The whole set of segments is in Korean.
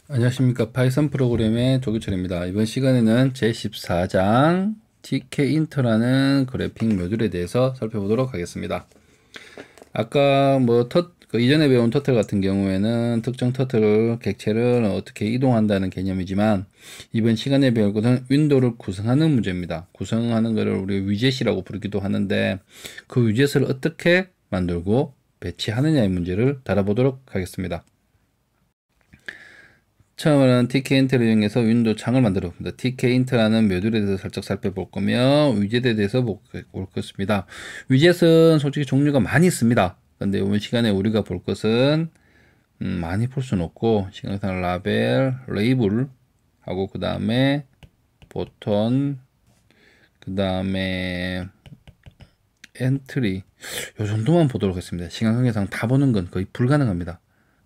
안녕하십니까. 파이썬 프로그램의 조기철입니다. 이번 시간에는 제14장 tkinter라는 그래픽 모듈에 대해서 살펴보도록 하겠습니다. 아까 그 이전에 배운 터틀 같은 경우에는 특정 터틀 객체를 어떻게 이동한다는 개념이지만 이번 시간에 배울 것은 윈도우를 구성하는 문제입니다. 구성하는 것을 우리 위젯이라고 부르기도 하는데 그 위젯을 어떻게 만들고 배치하느냐의 문제를 다뤄보도록 하겠습니다. 처음에는 tkinter를 이용해서 윈도우 창을 만들어 봅니다. tkinter라는 모듈에 대해서 살짝 살펴볼 거며 위젯에 대해서 볼 것입니다. 위젯은 솔직히 종류가 많이 있습니다. 근데 이번 시간에 우리가 볼 것은 많이 볼 수는 없고 시간상 라벨, 레이블 하고 그 다음에 버튼, 그 다음에 엔트리 요 정도만 보도록 하겠습니다. 시간 관계상 다 보는 건 거의 불가능합니다.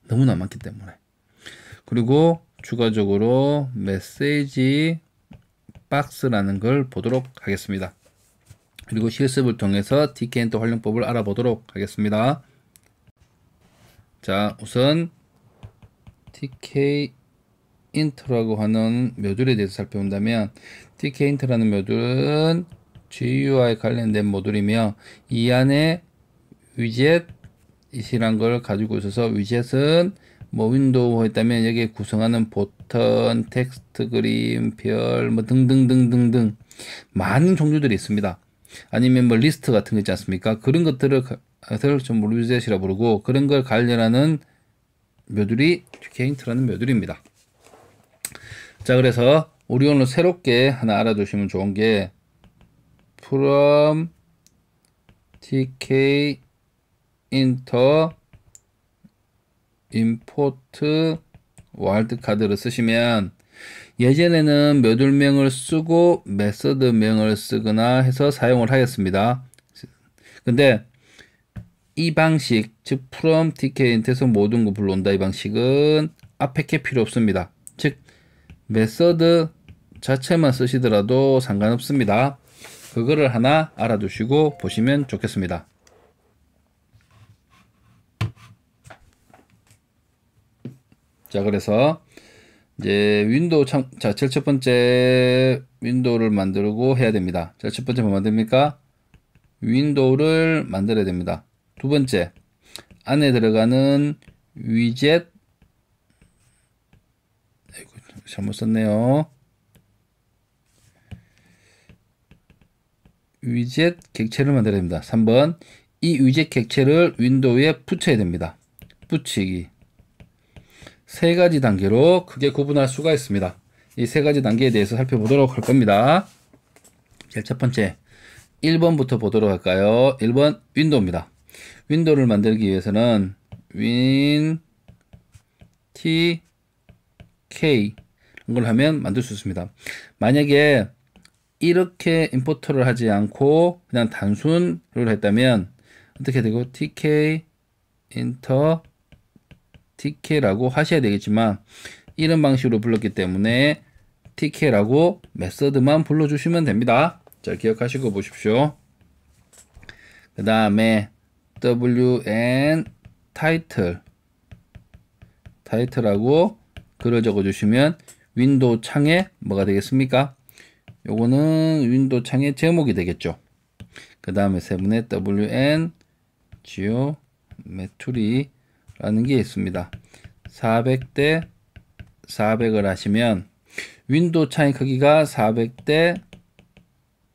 너무나 많기 때문에. 그리고 추가적으로 메시지 박스라는 걸 보도록 하겠습니다. 그리고 실습을 통해서 tkinter 활용법을 알아보도록 하겠습니다. 자, 우선 tkinter라고 하는 모듈에 대해서 살펴본다면 tkinter라는 모듈은 GUI 관련된 모듈이며 이 안에 위젯이란 걸 가지고 있어서 위젯은 윈도우 했다면 여기에 구성하는 버튼, 텍스트 그림, 별, 등등등등등 많은 종류들이 있습니다. 아니면 리스트 같은 거 있지 않습니까? 그런 것들을 좀 위젯이라 부르고 그런 걸 관련하는 모듈이 tkinter라는 모듈입니다. 자, 그래서 우리 오늘 새롭게 하나 알아두시면 좋은 게 from tkinter import wildcard를 쓰시면 예전에는 모듈명을 쓰고 메서드명을 쓰거나 해서 사용을 하였습니다. 근데 이 방식, 즉 from tkinter에서 모든 거 불러온다 이 방식은 앞에 게 필요 없습니다. 즉 메서드 자체만 쓰시더라도 상관없습니다. 그거를 하나 알아두시고 보시면 좋겠습니다. 자, 그래서 이제 윈도우 자, 제일 첫 번째 윈도우를 만들고 해야 됩니다. 제일 첫 번째 뭐 만듭니까? 윈도우를 만들어야 됩니다. 두 번째, 안에 들어가는 위젯, 아이고, 잘못 썼네요. 위젯 객체를 만들어야 됩니다. 3번, 이 위젯 객체를 윈도우에 붙여야 됩니다. 붙이기. 세 가지 단계로 크게 구분할 수가 있습니다. 이 세 가지 단계에 대해서 살펴보도록 할 겁니다. 제일 첫 번째, 1번부터 보도록 할까요? 1번, 윈도우입니다. 윈도우를 만들기 위해서는 win t k 이걸 하면 만들 수 있습니다. 만약에 이렇게 임포트를 하지 않고 그냥 단순을 했다면 어떻게 되고 tk enter tk라고 하셔야 되겠지만 이런 방식으로 불렀기 때문에 tk라고 메서드만 불러주시면 됩니다. 자, 기억하시고 보십시오. 그 다음에 wn title하고 글을 적어주시면 윈도우 창에 뭐가 되겠습니까? 요거는 윈도우 창의 제목이 되겠죠. 그 다음에 세 번에 wn geometry 라는 게 있습니다. 400대 400을 하시면 윈도우 창의 크기가 400대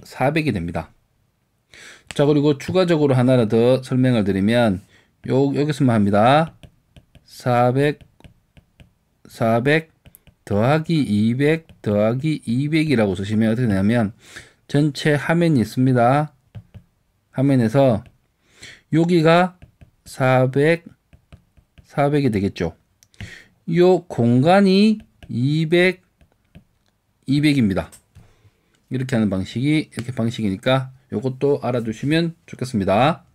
400이 됩니다. 자, 그리고 추가적으로 하나 더 설명을 드리면 여기서만 합니다. 400 더하기 200 더하기 200이라고 쓰시면 어떻게 되냐면 전체 화면이 있습니다. 화면에서 여기가 400이 되겠죠. 요 공간이 200입니다. 이렇게 하는 방식이 이렇게 방식이니까 요것도 알아두시면 좋겠습니다.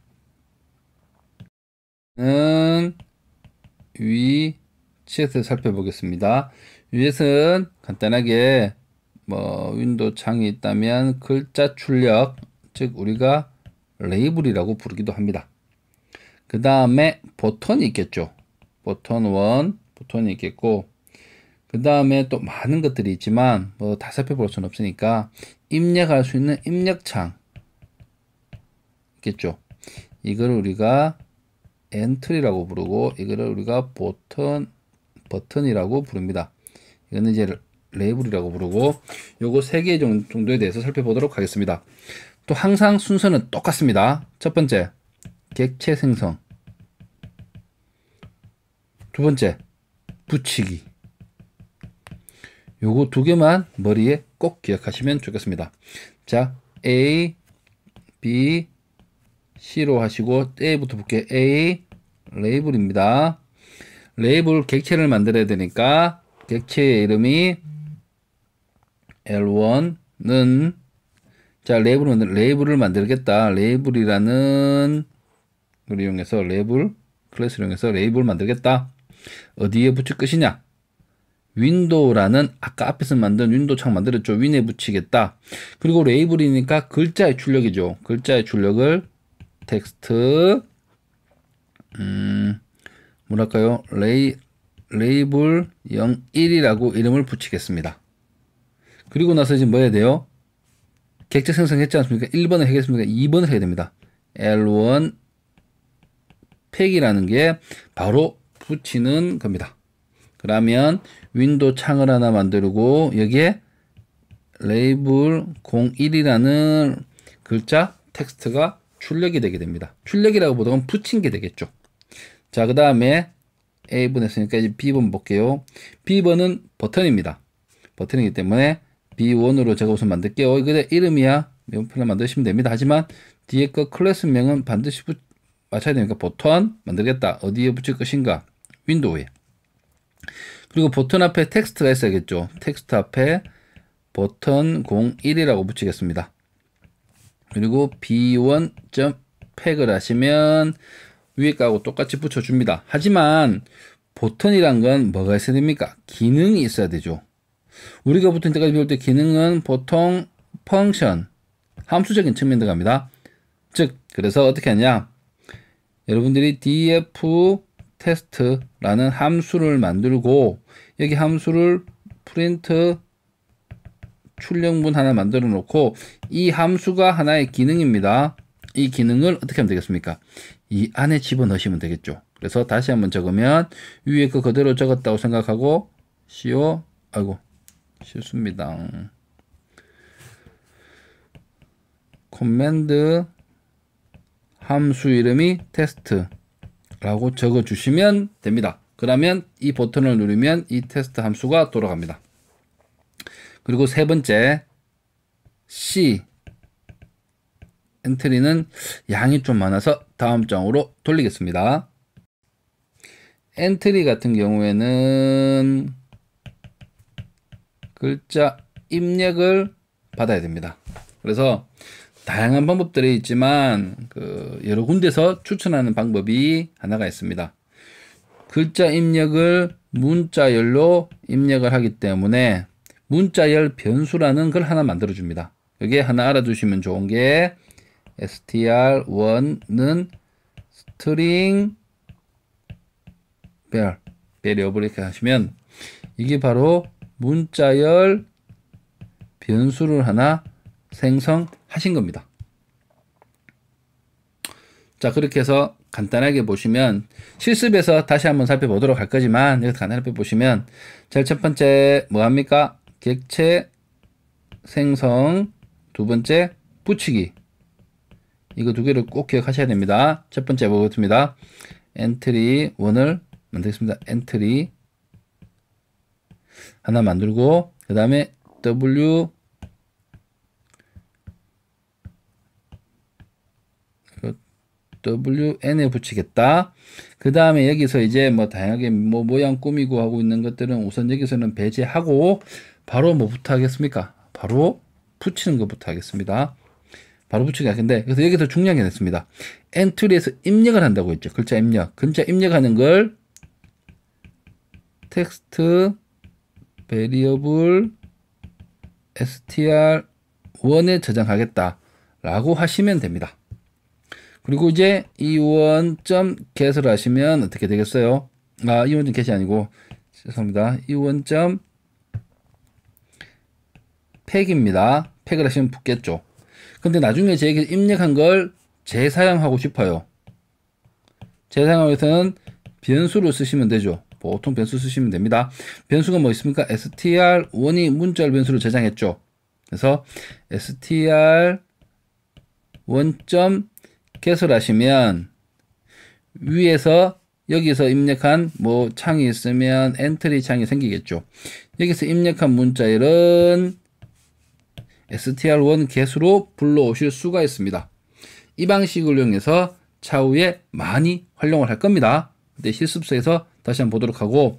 위젯을 살펴보겠습니다. 위젯은 간단하게 윈도우 창이 있다면 글자 출력, 즉 우리가 레이블이라고 부르기도 합니다. 그 다음에 버튼이 있겠죠. 버튼 1, 버튼이 있겠고 그 다음에 또 많은 것들이 있지만 뭐 다 살펴볼 수는 없으니까 입력할 수 있는 입력창 있겠죠. 이걸 우리가 엔트리라고 부르고 이거를 우리가 버튼이라고 부릅니다. 이거는 이제 레이블이라고 부르고 요거 3개 정도에 대해서 살펴보도록 하겠습니다. 또 항상 순서는 똑같습니다. 첫 번째 객체 생성, 두 번째 붙이기. 요거 2개만 머리에 꼭 기억하시면 좋겠습니다. 자, A, B, C로 하시고 A부터 볼게요. A, 레이블입니다. 레이블 객체를 만들어야 되니까 객체의 이름이 L1는 자, 레이블을 만들겠다. 레이블이라는 걸 이용해서 레이블 클래스를 이용해서 레이블을 만들겠다. 어디에 붙일 것이냐? 윈도우라는 아까 앞에서 만든 윈도우 창 만들었죠. 윈에 붙이겠다. 그리고 레이블이니까 글자의 출력이죠. 글자의 출력을 텍스트 뭐랄까요? 레이블 01이라고 이름을 붙이겠습니다. 그리고 나서 이제 뭐 해야 돼요? 객체 생성했지 않습니까? 1번을 하겠습니까? 2번을 해야 됩니다. L1 팩이라는 게 바로 붙이는 겁니다. 그러면 윈도우 창을 하나 만들고 여기에 레이블 01이라는 글자 텍스트가 출력이 되게 됩니다. 출력이라고 보다는 붙인 게 되겠죠. 자, 그 다음에 A번 했으니까 이제 B번 볼게요. B번은 버튼입니다. 버튼이기 때문에 B1으로 제가 우선 만들게요. 이거 이름이야. 명표를 만드시면 됩니다. 하지만 뒤에 거 클래스명은 반드시 맞춰야 되니까 버튼 만들겠다. 어디에 붙일 것인가? 윈도우에. 그리고 버튼 앞에 텍스트가 있어야겠죠. 텍스트 앞에 버튼 01이라고 붙이겠습니다. 그리고 b1.팩을 하시면 위에 거하고 똑같이 붙여줍니다. 하지만 버튼이란 건 뭐가 있어야 됩니까? 기능이 있어야 되죠. 우리가 붙은 때까지 배울 때 기능은 보통 펑션, 함수적인 측면에 들어갑니다. 즉, 그래서 어떻게 하냐? 여러분들이 df 테스트라는 함수를 만들고 여기 함수를 프린트 출력문 하나 만들어 놓고 이 함수가 하나의 기능입니다. 이 기능을 어떻게 하면 되겠습니까? 이 안에 집어넣으시면 되겠죠. 그래서 다시 한번 적으면 위에 거 그대로 적었다고 생각하고 실수입니다. 커맨드 함수 이름이 테스트라고 적어 주시면 됩니다. 그러면 이 버튼을 누르면 이 테스트 함수가 돌아갑니다. 그리고 세 번째 C 엔트리는 양이 좀 많아서 다음 장으로 돌리겠습니다. 엔트리 같은 경우에는 글자 입력을 받아야 됩니다. 그래서 다양한 방법들이 있지만 여러 군데서 추천하는 방법이 하나가 있습니다. 글자 입력을 문자열로 입력을 하기 때문에 문자열 변수라는 걸 하나 만들어 줍니다. 여기에 하나 알아두시면 좋은 게 str1는 스트링 베리어블 이렇게 하시면 이게 바로 문자열 변수를 하나 생성하신 겁니다. 자, 그렇게 해서 간단하게 보시면 실습에서 다시 한번 살펴보도록 할 거지만 여기서 간단하게 보시면 제일 첫 번째 뭐 합니까? 객체 생성, 두 번째 붙이기. 이거 2개를 꼭 기억하셔야 됩니다. 첫 번째 보겠습니다. 엔트리 1을 만들겠습니다. 엔트리 하나 만들고 그 다음에 WN에 붙이겠다. 그 다음에 여기서 이제 뭐 다양하게 뭐 모양 꾸미고 하고 있는 것들은 우선 여기서는 배제하고 바로 뭐부터 하겠습니까? 바로 붙이는 것부터 하겠습니다. 바로 붙이기 하겠는데 그래서 여기서 중요한 게 됐습니다. 엔트리에서 입력을 한다고 했죠. 글자 입력하는 걸 텍스트 베리어블 str1에 저장하겠다 라고 하시면 됩니다. 그리고 이제 e1.get을 하시면 어떻게 되겠어요? e1.get이 아니고 죄송합니다. e1.get을 팩입니다. 팩을 하시면 붙겠죠. 근데 나중에 제게 입력한 걸 재사용하고 싶어요. 재사용하기 위해서는 변수를 쓰시면 되죠. 보통 변수 쓰시면 됩니다. 변수가 뭐 있습니까? str1이 문자열 변수를 저장했죠. 그래서 str1.get을 하시면 위에서 여기서 입력한 뭐 창이 있으면 엔트리 창이 생기겠죠. 여기서 입력한 문자열은 str1 get으로 불러오실 수가 있습니다. 이 방식을 이용해서 차후에 많이 활용을 할 겁니다. 근데 실습서에서 다시 한번 보도록 하고,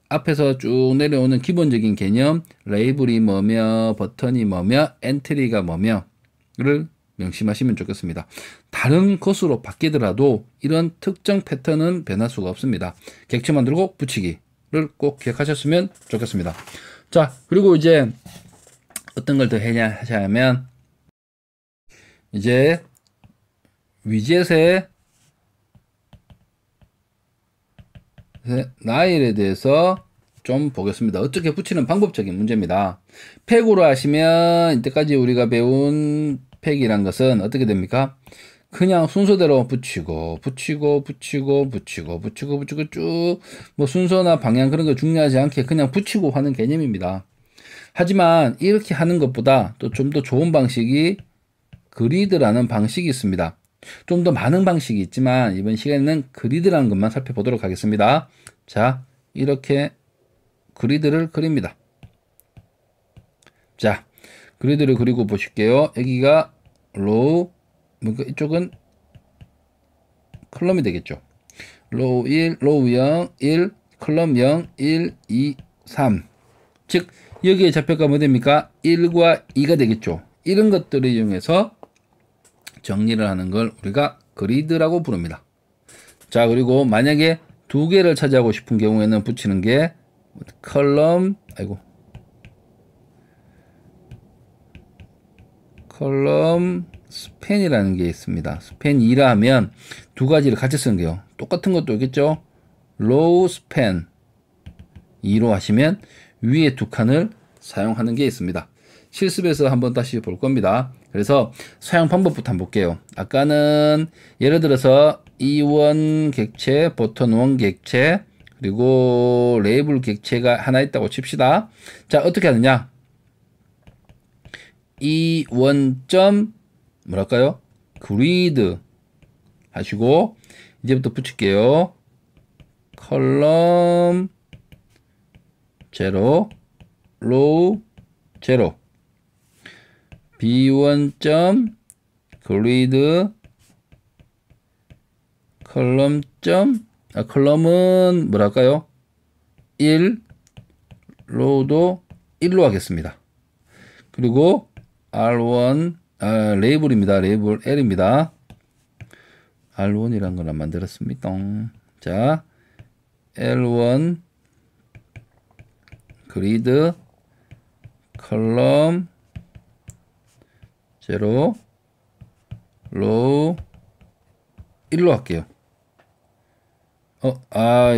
앞에서 쭉 내려오는 기본적인 개념, 레이블이 뭐며 버튼이 뭐며 엔트리가 뭐며를 명심하시면 좋겠습니다. 다른 것으로 바뀌더라도 이런 특정 패턴은 변할 수가 없습니다. 객체 만들고 붙이기를 꼭 기억하셨으면 좋겠습니다. 자, 그리고 이제 어떤 걸 더 해야 하냐면, 이제 위젯의 나일에 대해서 좀 보겠습니다. 어떻게 붙이는 방법적인 문제입니다. 팩으로 하시면 이때까지 우리가 배운 팩이란 것은 어떻게 됩니까? 그냥 순서대로 붙이고 쭉 뭐 순서나 방향 그런 거 중요하지 않게 그냥 붙이고 하는 개념입니다. 하지만 이렇게 하는 것보다 또 좀 더 좋은 방식이 그리드라는 방식이 있습니다. 좀 더 많은 방식이 있지만 이번 시간에는 그리드라는 것만 살펴보도록 하겠습니다. 자, 이렇게 그리드를 그립니다. 자, 그리드를 그리고 보실게요. 여기가 로우, 이쪽은 컬럼이 되겠죠. 로우 1, 로우 0, 1, 컬럼 0, 1, 2, 3. 즉, 여기에 좌표가 뭐 됩니까? 1과 2가 되겠죠. 이런 것들을 이용해서 정리를 하는 걸 우리가 그리드라고 부릅니다. 자, 그리고 만약에 두 개를 차지하고 싶은 경우에는 붙이는 게 컬럼 스팬이라는 게 있습니다. 스팬 2라 하면 두 가지를 같이 쓰는 게요. 똑같은 것도 있겠죠. 로우 스팬 2로 하시면 위에 두 칸을 사용하는 게 있습니다. 실습에서 한번 다시 볼 겁니다. 그래서 사용 방법부터 한번 볼게요. 아까는 예를 들어서 E1 객체, 버튼 1 객체, 그리고 레이블 객체가 하나 있다고 칩시다. 자, 어떻게 하느냐? E1. 뭐랄까요? 그리드 하시고 이제부터 붙일게요. 컬럼 0, 로우 0. B1. 그리드 컬럼. 컬럼은 뭐랄까요? 1, 로우도 1로 하겠습니다. 그리고 R1, 레이블입니다. 레이블 L입니다. R1이란 걸 안 만들었습니다. 자, L1 그리드 컬럼 0, 로우 1로 할게요.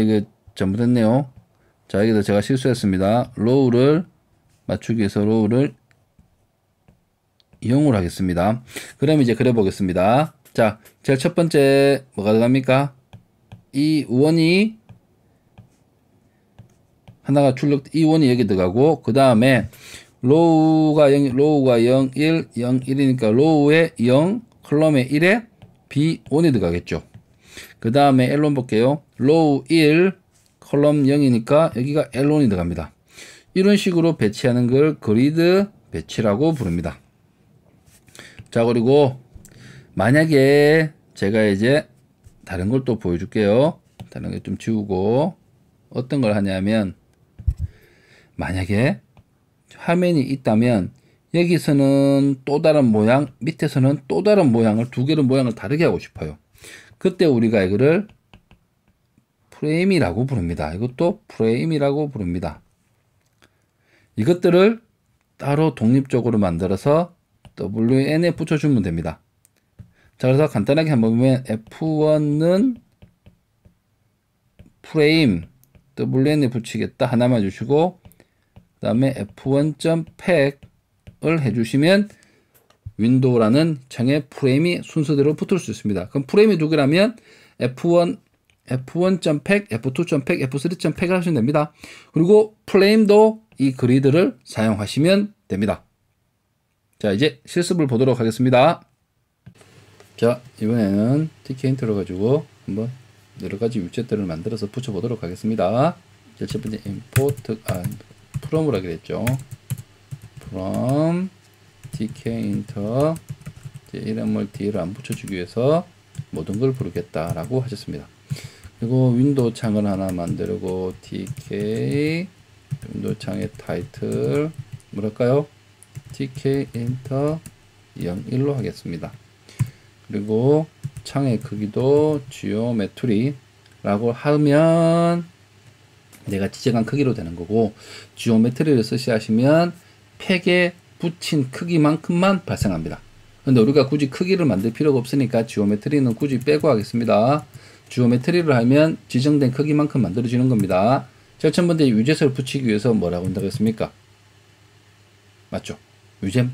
이게 잘못했네요. 자, 여기서 제가 실수했습니다. 로우를 맞추기 위해서 로우를 0으로 하겠습니다. 그럼 이제 그려보겠습니다. 자, 제일 첫 번째 뭐가 들어갑니까? 이 원이 하나가 이 원이 여기 들어가고, 그 다음에 로우가 0, 1, 0, 1이니까 로우에 0, 컬럼에 1에 B1이 들어가겠죠. 그 다음에 L1 볼게요. 로우 1, 컬럼 0이니까 여기가 L1이 들어갑니다. 이런 식으로 배치하는 걸 그리드 배치라고 부릅니다. 자, 그리고 만약에 제가 이제 다른 걸 또 보여줄게요. 다른 거 좀 지우고, 어떤 걸 하냐면, 만약에 화면이 있다면 여기서는 또 다른 모양, 밑에서는 또 다른 모양을, 두 개의 모양을 다르게 하고 싶어요. 그때 우리가 이거를 프레임이라고 부릅니다. 이것도 프레임이라고 부릅니다. 이것들을 따로 독립적으로 만들어서 WN에 붙여주면 됩니다. 자, 그래서 간단하게 한번 보면 F1은 프레임 WN에 붙이겠다 하나만 주시고, 그 다음에 F1.pack 설정을 해주시면 윈도우라는 창에 프레임이 순서대로 붙을 수 있습니다. 그럼 프레임이 두 개라면 F1, F1.pack, F2.pack, F3.pack 하시면 됩니다. 그리고 플레임도 이 그리드를 사용하시면 됩니다. 자, 이제 실습을 보도록 하겠습니다. 자, 이번에는 TK 인트로 가지고 한번 여러 가지 위젯들을 만들어서 붙여 보도록 하겠습니다. 첫 번째 import, from으로 하게 됐죠. from TK inter 이름을 뒤를 안 붙여주기 위해서 모든 걸 부르겠다라고 하셨습니다. 그리고 윈도우 창을 하나 만들고 TK 윈도우 창의 타이틀 뭐랄까요? TK enter 01로 하겠습니다. 그리고 창의 크기도 지오메트리라고 하면 내가 지정한 크기로 되는 거고, 지오메트리를 쓰시하시면 팩에 붙인 크기만큼만 발생합니다. 근데 우리가 굳이 크기를 만들 필요가 없으니까 지오메트리는 굳이 빼고 하겠습니다. 지오메트리를 하면 지정된 크기만큼 만들어지는 겁니다. 제일 첫 번째 위젯을 붙이기 위해서 뭐라고 한다고 했습니까? 맞죠? 위젯,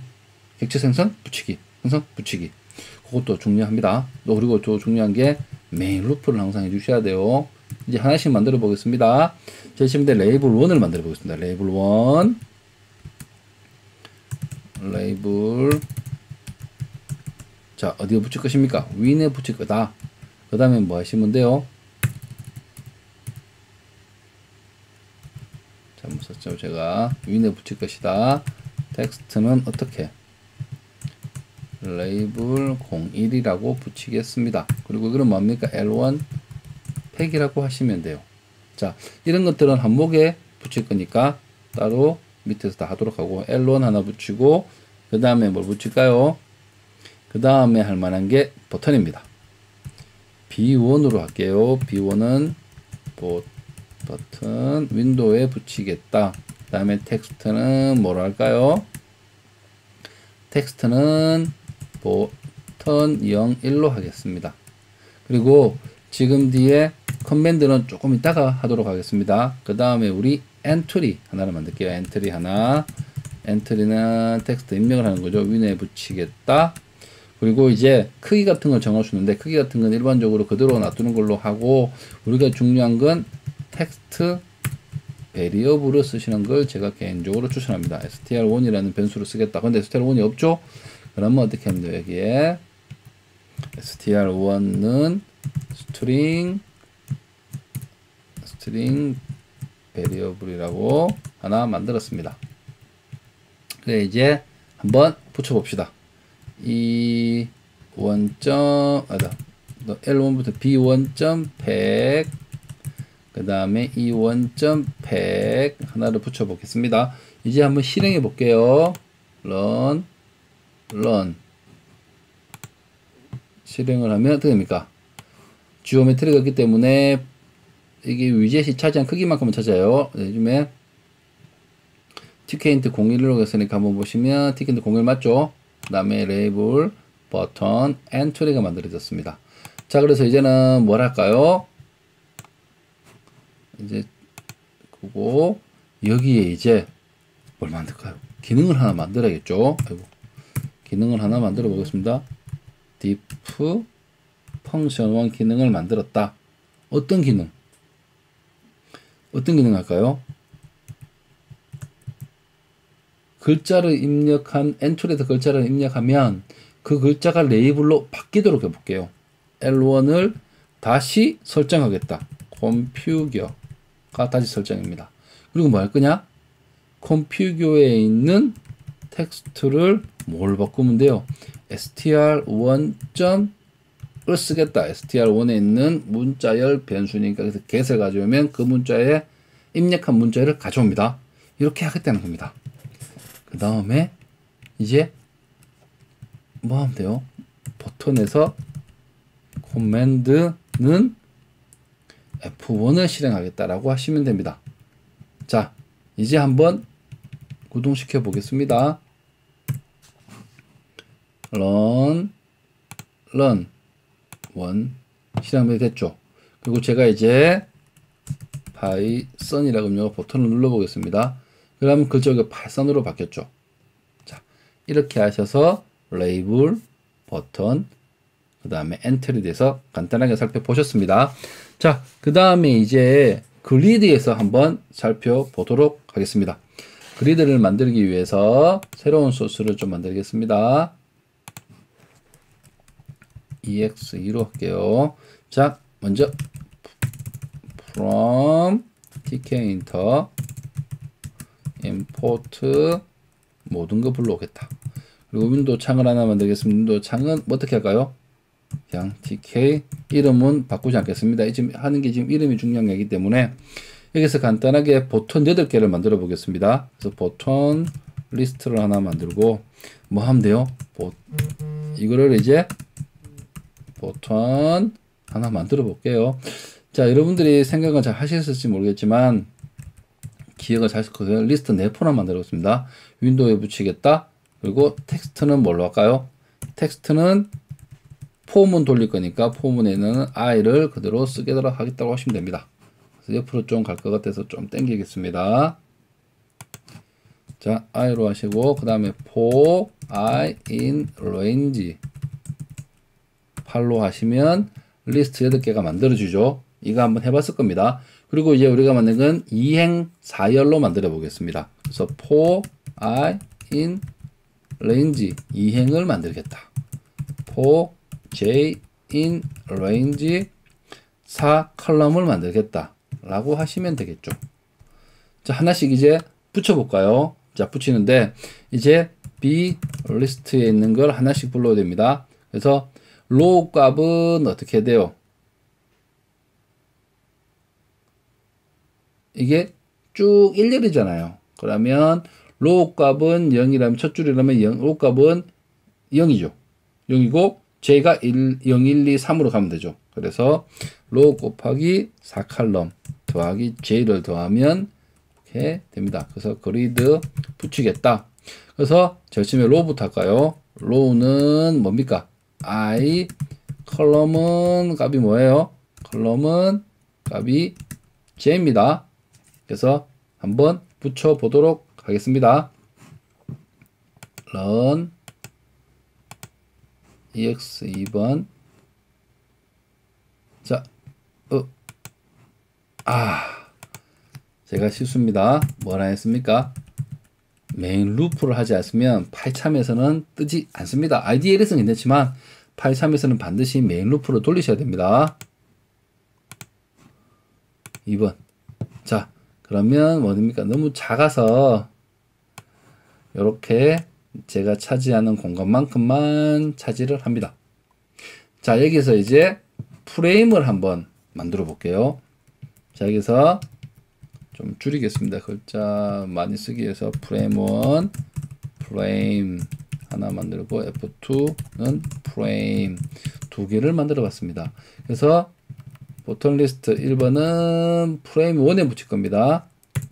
객체 생성, 붙이기, 생성, 붙이기. 그것도 중요합니다. 또 그리고 또 중요한 게 메인 루프를 항상 해주셔야 돼요. 이제 하나씩 만들어 보겠습니다. 제일 처음에 레이블 1을 만들어 보겠습니다. 레이블 1, 레이블, 자, 어디에 붙일 것입니까? 윈에 붙일 거다. 그 다음에 뭐 하시면 돼요? 잘못 썼죠, 제가. 윈에 붙일 것이다. 텍스트는 어떻게? 레이블 01이라고 붙이겠습니다. 그리고 이건 뭡니까? L1 팩이라고 하시면 돼요. 자, 이런 것들은 한목에 붙일 거니까 따로 밑에서 다 하도록 하고, L1 하나 붙이고, 그 다음에 뭘 붙일까요? 그 다음에 할 만한 게 버튼입니다. B1으로 할게요. B1은 버튼, 윈도우에 붙이겠다. 그 다음에 텍스트는 뭐로 할까요? 텍스트는 버튼 01로 하겠습니다. 그리고 지금 뒤에 커맨드는 조금 이따가 하도록 하겠습니다. 그 다음에 우리 엔트리 하나를 만들게요. 엔트리 하나. 엔트리는 텍스트 입력을 하는 거죠. 윈에 붙이겠다. 그리고 이제 크기 같은 걸 정할 수 있는데, 크기 같은 건 일반적으로 그대로 놔두는 걸로 하고, 우리가 중요한 건 텍스트 베리어블을 쓰시는 걸 제가 개인적으로 추천합니다. str1이라는 변수를 쓰겠다. 근데 str1이 없죠? 그러면 어떻게 하면 돼요? 여기에 str1은 string variable이라고 하나 만들었습니다. 그래, 이제 한번 붙여봅시다. 이 L1부터 B1.pack, 그 다음에 E1.pack 하나를 붙여보겠습니다. 이제 한번 실행해 볼게요. run 실행을 하면 어떻게 됩니까? 지오메트리가 있기 때문에 이게 위젯이 차지한 크기만큼은 찾아요. 요즘에 TK인트 01로 했으니까 한번 보시면 TK인트 01 맞죠? 그 다음에 레이블, 버튼, 엔트리가 만들어졌습니다. 자, 그래서 이제는 뭘 할까요? 이제 그거 여기에 이제 뭘 만들까요? 기능을 하나 만들어야겠죠? 아이고. 기능을 하나 만들어 보겠습니다. diff function 1 기능을 만들었다. 어떤 기능? 어떤 기능 할까요? 글자를 입력한 엔트리에서 글자를 입력하면 그 글자가 레이블로 바뀌도록 해볼게요. L1을 다시 설정하겠다. configure가 다시 설정입니다. 그리고 뭐 할 거냐? configure에 있는 텍스트를 뭘 바꾸면 돼요? str1.을 쓰겠다. str1에 있는 문자열 변수니까 그래서 get을 가져오면 그 문자에 입력한 문자를 가져옵니다. 이렇게 하겠다는 겁니다. 그 다음에 이제 뭐 하면 돼요? 버튼에서 command는 F1을 실행하겠다라고 하시면 됩니다. 자, 이제 한번 구동시켜 보겠습니다. run 1 실행이 됐죠. 그리고 제가 이제 파이썬이라고 입력 버튼을 눌러 보겠습니다. 그러면 글자가 파이썬으로 바뀌었죠. 자, 이렇게 하셔서 레이블, 버튼, 그 다음에 엔터에 대해서 간단하게 살펴보셨습니다. 자, 그 다음에 이제 그리드에서 한번 살펴보도록 하겠습니다. 그리드를 만들기 위해서 새로운 소스를 좀 만들겠습니다. ex2로 할게요. 자, 먼저 from tkinter import 모든 거 불러오겠다. 그리고 윈도우 창을 하나 만들겠습니다. 윈도우 창은 어떻게 할까요? 그냥 tk 이름은 바꾸지 않겠습니다. 지금 하는 게 지금 이름이 중요한 거기 때문에 여기서 간단하게 버튼 8개를 만들어 보겠습니다. 그래서 버튼 리스트를 하나 만들고 뭐 하면 돼요? 이거를 이제 버튼 하나 만들어 볼게요. 자, 여러분들이 생각은 잘 하셨을지 모르겠지만 기억을 잘 했거든요. 리스트 네포나 만들었습니다. 윈도우에 붙이겠다. 그리고 텍스트는 뭘로 할까요? 텍스트는 포문 돌릴 거니까 포문에는 i를 그대로 쓰도록 하겠다고 하시면 됩니다. 그래서 옆으로 좀 갈 것 같아서 좀 당기겠습니다. 자, i로 하시고 그 다음에 for i in range 8로 하시면 리스트 8개가 만들어지죠. 이거 한번 해봤을 겁니다. 그리고 이제 우리가 만든 건 이행 4열로 만들어 보겠습니다. 그래서 for i in range 이행을 만들겠다. for j in range 4 컬럼을 만들겠다 라고 하시면 되겠죠. 자, 하나씩 이제 붙여볼까요? 자, 붙이는데 이제 b 리스트에 있는 걸 하나씩 불러야 됩니다. 그래서 로우 값은 어떻게 돼요? 이게 쭉 1열이잖아요. 그러면 로우 값은 0이라면 첫 줄이라면 0, 로우 값은 0이죠. 0이고 j가 1, 0, 1, 2, 3으로 가면 되죠. 그래서 로우 곱하기 4칼럼 더하기 j를 더하면 이렇게 됩니다. 그래서 그리드 붙이겠다. 그래서 제일 처음에 로우부터 할까요? 로우는 뭡니까? i 컬럼은 값이 뭐예요? 컬럼은 값이 j입니다. 그래서 한번 붙여 보도록 하겠습니다. run ex 2번 자, 제가 실수입니다. 뭐라 했습니까? 메인 루프를 하지 않으면 파이참에서는 뜨지 않습니다. IDL에서는 괜찮지만 파이참에서는 반드시 메인 루프를 돌리셔야 됩니다. 2번. 자, 그러면 뭐입니까? 너무 작아서 이렇게 제가 차지하는 공간만큼만 차지를 합니다. 자, 여기서 이제 프레임을 한번 만들어 볼게요. 자, 여기서 좀 줄이겠습니다. 글자 많이 쓰기 위해서 프레임1 프레임 하나 만들고 F2는 프레임 2개를 만들어 봤습니다. 그래서 버튼 리스트 1번은 프레임 1에 붙일 겁니다.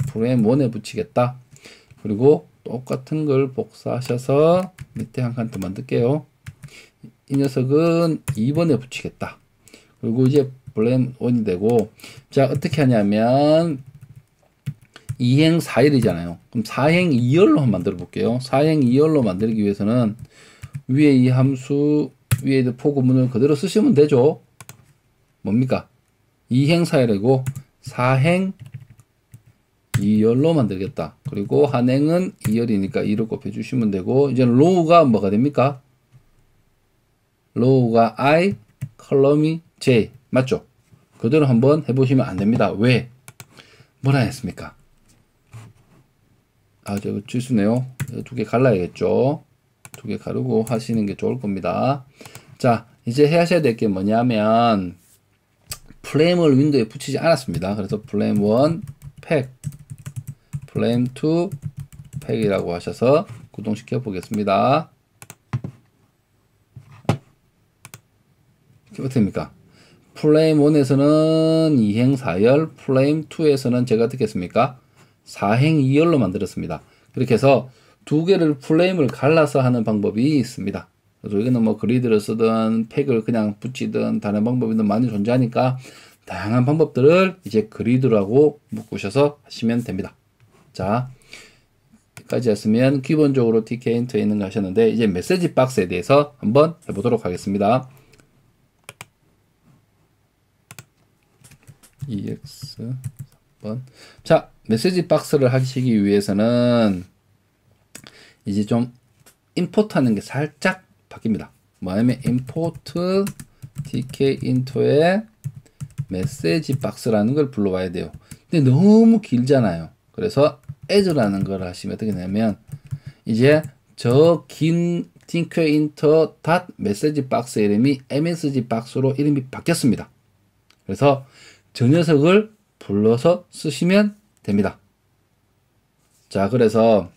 프레임 1에 붙이겠다. 그리고 똑같은 걸 복사하셔서 밑에 한 칸 더 만들게요. 이 녀석은 2번에 붙이겠다. 그리고 이제 프레임 1이 되고, 자, 어떻게 하냐면 2행 4열이잖아요. 그럼 4행 2열로 한번 만들어 볼게요. 4행 2열로 만들기 위해서는 위에 이 함수 위에 포구문을 그대로 쓰시면 되죠. 뭡니까? 2행 4열이고 4행 2열로 만들겠다. 그리고 한행은 2열이니까 2를 곱해 주시면 되고, 이제 로우가 뭐가 됩니까? 로우가 i, 컬럼이 j. 맞죠? 그대로 한번 해보시면 안 됩니다. 왜? 뭐라 했습니까? 저거 실수네요. 두 개 갈라야겠죠. 두 개 가르고 하시는 게 좋을 겁니다. 자, 이제 하셔야 될 게 뭐냐면 프레임을 윈도우에 붙이지 않았습니다. 그래서 프레임 1 팩, 프레임 2 팩이라고 하셔서 구동시켜 보겠습니다. 어떻게 됩니까? 프레임 1에서는 2행 4열, 프레임 2에서는 제가 어떻게 했습니까? 4행 2열로 만들었습니다. 그렇게 해서 두 개를 프레임을 갈라서 하는 방법이 있습니다. 그래서 여기는 뭐 그리드를 쓰든 팩을 그냥 붙이든 다른 방법이 많이 존재하니까 다양한 방법들을 이제 그리드라고 묶으셔서 하시면 됩니다. 자, 까지였으면 기본적으로 TK 인터에 있는 거 하셨는데 이제 메시지 박스에 대해서 한번 해보도록 하겠습니다. EX 3번. 자, 메시지 박스를 하시기 위해서는 이제 좀 임포트 하는 게 살짝 바뀝니다. 뭐냐면 임포트 TK 인터에 메시지 박스라는 걸 불러와야 돼요. 근데 너무 길잖아요. 그래서 as라는 걸 하시면 어떻게 되냐면 이제 저 긴 TK 인터 닷 메시지 박스 이름이 MSG 박스로 이름이 바뀌었습니다. 그래서 저 녀석을 불러서 쓰시면 됩니다. 자, 그래서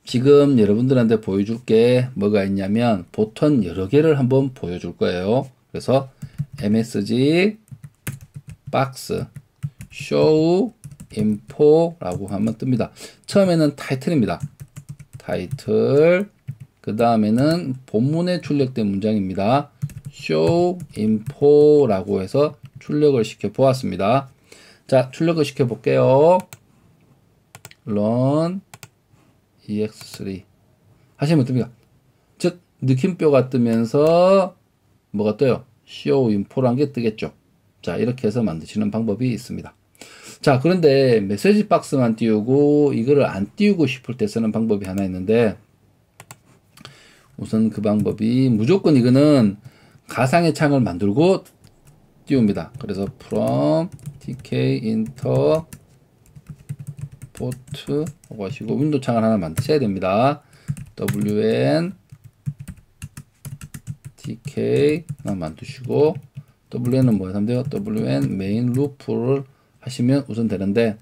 지금 여러분들한테 보여줄 게 뭐가 있냐면 보통 여러 개를 한번 보여줄 거예요. 그래서 MSG 박스 show info라고 하면 뜹니다. 처음에는 타이틀입니다. 타이틀, 그 다음에는 본문에 출력된 문장입니다. show info라고 해서 출력을 시켜 보았습니다. 자, 출력을 시켜 볼게요. run ex3 하시면 뜹니다. 즉 느낌표가 뜨면서 뭐가 떠요? show info라는 게 뜨겠죠. 자, 이렇게 해서 만드시는 방법이 있습니다. 자, 그런데 메시지 박스만 띄우고 이거를 안 띄우고 싶을 때 쓰는 방법이 하나 있는데 우선 그 방법이 무조건 이거는 가상의 창을 만들고 띄웁니다. 그래서 from tk inter port 하고 하시고 윈도우 창을 하나 만드셔야 됩니다. wn tk 하나 만드시고 wn은 뭐 하면 돼요? wn main loop를 하시면 우선 되는데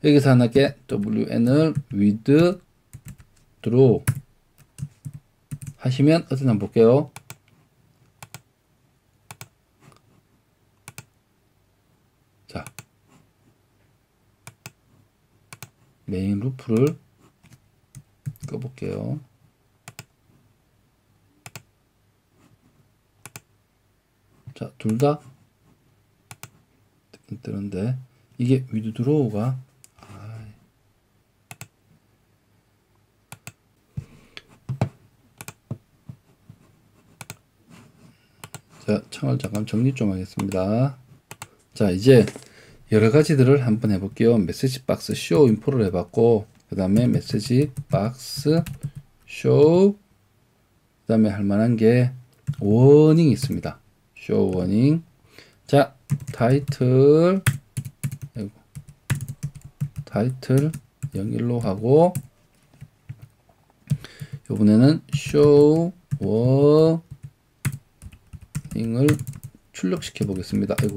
여기서 하나께 wn을 with draw 하시면 어떻게 한번 볼게요. 자, 메인 루프를 꺼볼게요. 자, 둘 다 뜨는데 이게 with draw가 자, 창을 잠깐 정리 좀 하겠습니다. 자, 이제 여러 가지들을 한번 해볼게요. 메시지 박스 show info를 해봤고, 그 다음에 메시지 박스 show, 그 다음에 할 만한 게 워닝이 있습니다. show 워닝. 자, 타이틀 01로 하고, 이번에는 show 워닝을 출력시켜 보겠습니다. 아이고.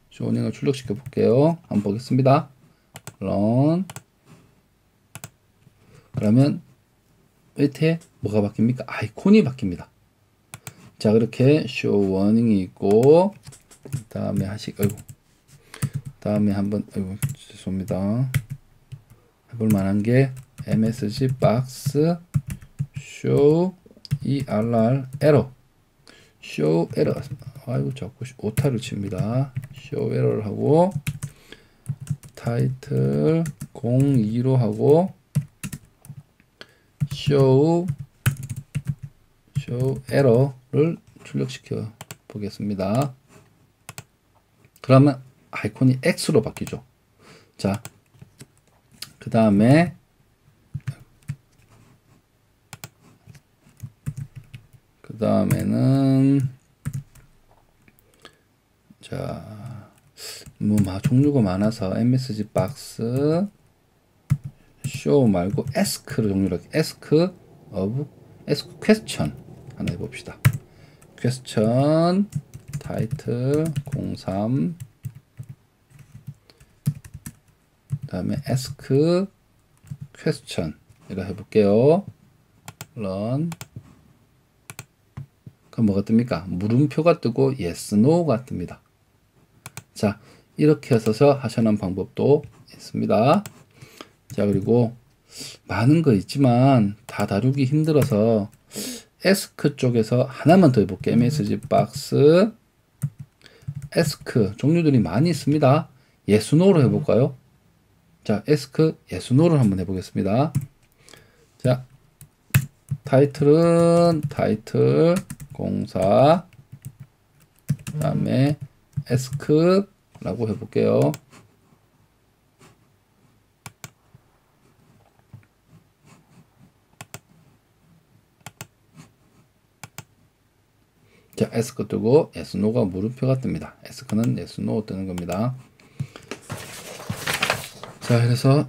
쇼닝을 출력시켜 볼게요. 한번 보겠습니다. run. 그러면 밑에 뭐가 바뀝니까? 아이콘이 바뀝니다. 자, 그렇게 show warning이 있고, 다음에 다음에 한번, 죄송합니다. 해볼 만한 게 MSG box show error show error. 아이고, 자꾸 오타를 칩니다. show error를 하고, 타이틀 02로 하고, show error를 출력시켜 보겠습니다. 그러면 아이콘이 X로 바뀌죠. 자, 그 다음에는 자, 뭐 종류가 많아서 MSG 박스 show 말고 ask를 종류로 ask question 하나 해봅시다. question 타이틀 03 다음에 ask question 이렇게 해볼게요. run. 그럼 뭐가 뜹니까? 물음표가 뜨고 yes, no가 뜹니다. 자, 이렇게 해서 하시는 방법도 있습니다. 자, 그리고 많은 거 있지만 다 다루기 힘들어서 ask 쪽에서 하나만 더 해볼게요. MSG 박스 ask 종류들이 많이 있습니다. yes, no로 해볼까요? 자, ask yes, no를 한번 해보겠습니다. 자, 타이틀은 타이틀 공사 그 다음에 ask라고 해볼게요. 자, ask 뜨고 yes, no가 물음표가 뜹니다. ask는 yes, no 뜨는 겁니다. 자, 그래서